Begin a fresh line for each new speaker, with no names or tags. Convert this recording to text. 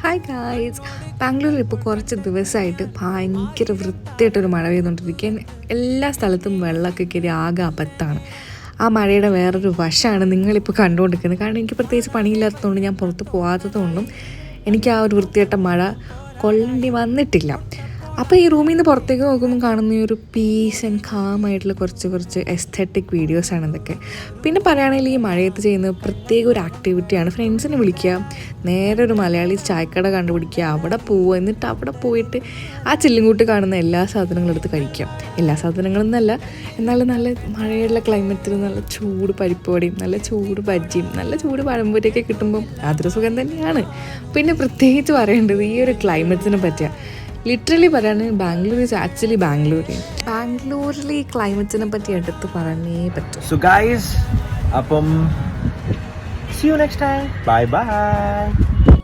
Hi guys, ബാംഗ്ലൂരിൽ ഇപ്പോൾ കുറച്ച് ദിവസമായിട്ട് ഭയങ്കര വൃത്തിയായിട്ടൊരു മഴ പെയ്തുകൊണ്ടിരിക്കുകയാണ്. എല്ലാ സ്ഥലത്തും വെള്ളമൊക്കെ കയറി ആകെ അബദ്ധമാണ്. ആ മഴയുടെ വേറൊരു വശമാണ് നിങ്ങളിപ്പോൾ കണ്ടുകൊണ്ടിരിക്കുന്നത്. കാരണം എനിക്ക് പ്രത്യേകിച്ച് പണിയില്ലാത്തതുകൊണ്ട് ഞാൻ പുറത്ത് പോകാത്തതുകൊണ്ടും എനിക്ക് ആ ഒരു വൃത്തിയായിട്ട മഴ കൊള്ളേണ്ടി വന്നിട്ടില്ല. അപ്പോൾ ഈ റൂമിൽ നിന്ന് പുറത്തേക്ക് നോക്കുമ്പോൾ കാണുന്ന ഈ ഒരു പീസ് ആൻഡ് കാമായിട്ടുള്ള കുറച്ച് എസ്തെറ്റിക് വീഡിയോസാണ് ഇതൊക്കെ. പിന്നെ പറയുകയാണെങ്കിൽ ഈ മഴയത്ത് ചെയ്യുന്ന പ്രത്യേക ഒരു ആക്ടിവിറ്റിയാണ് ഫ്രണ്ട്സിനെ വിളിക്കുക, നേരെ ഒരു മലയാളി ചായക്കട കണ്ടുപിടിക്കുക, അവിടെ പോവുക, എന്നിട്ട് അവിടെ പോയിട്ട് ആ ചില്ലുംകൂട്ടി കാണുന്ന എല്ലാ സാധനങ്ങളും എടുത്ത് കഴിക്കുക. എല്ലാ സാധനങ്ങളൊന്നല്ല, എന്നാലും നല്ല മഴയുള്ള ക്ലൈമറ്റിൽ നല്ല ചൂട് പരിപ്പുവടയും നല്ല ചൂട് ബജ്ജിയും നല്ല ചൂട് പഴംപൊരിയൊക്കെ കിട്ടുമ്പം അതൊരു സുഖം തന്നെയാണ്. പിന്നെ പ്രത്യേകിച്ച് പറയേണ്ടത് ഈ ഒരു ക്ലൈമറ്റിനെ പറ്റിയാണ്. ലിറ്ററലി പറയുകയാണെങ്കിൽ ബാംഗ്ലൂർ ഈസ് ആക്ച്വലി ബാംഗ്ലൂരിൽ ഈ ക്ലൈമറ്റിനെ പറ്റി എടുത്ത് പറഞ്ഞേ പറ്റും.
So guys, അപ്പം see you next time. Bye bye.